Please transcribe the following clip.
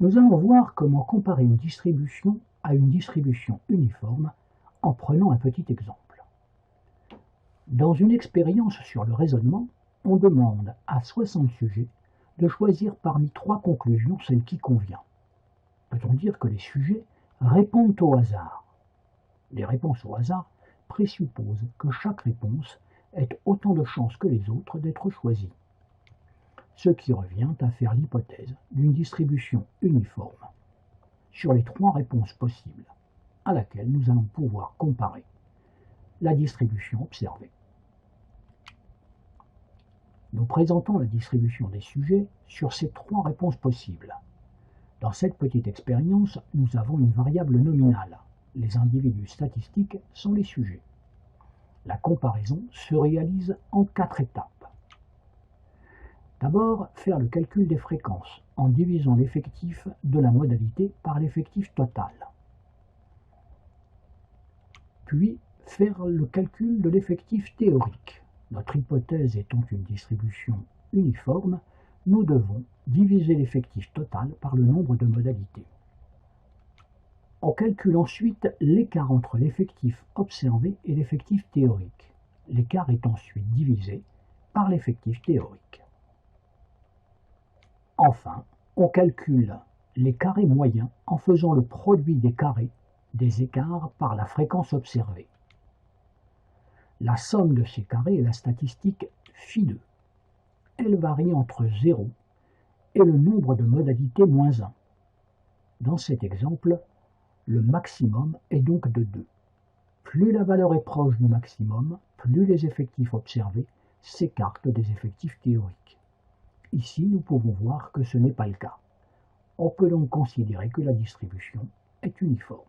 Nous allons voir comment comparer une distribution à une distribution uniforme en prenant un petit exemple. Dans une expérience sur le raisonnement, on demande à 60 sujets de choisir parmi 3 conclusions celle qui convient. Peut-on dire que les sujets répondent au hasard? Les réponses au hasard présupposent que chaque réponse ait autant de chances que les autres d'être choisie, ce qui revient à faire l'hypothèse d'une distribution uniforme sur les 3 réponses possibles, à laquelle nous allons pouvoir comparer la distribution observée. Nous présentons la distribution des sujets sur ces 3 réponses possibles. Dans cette petite expérience, nous avons une variable nominale. Les individus statistiques sont les sujets. La comparaison se réalise en 4 étapes. D'abord, faire le calcul des fréquences en divisant l'effectif de la modalité par l'effectif total. Puis, faire le calcul de l'effectif théorique. Notre hypothèse étant une distribution uniforme, nous devons diviser l'effectif total par le nombre de modalités. On calcule ensuite l'écart entre l'effectif observé et l'effectif théorique. L'écart est ensuite divisé par l'effectif théorique. Enfin, on calcule les carrés moyens en faisant le produit des carrés des écarts par la fréquence observée. La somme de ces carrés est la statistique φ2. Elle varie entre 0 et le nombre de modalités moins 1. Dans cet exemple, le maximum est donc de 2. Plus la valeur est proche du maximum, plus les effectifs observés s'écartent des effectifs théoriques. Ici, nous pouvons voir que ce n'est pas le cas. On peut donc considérer que la distribution est uniforme.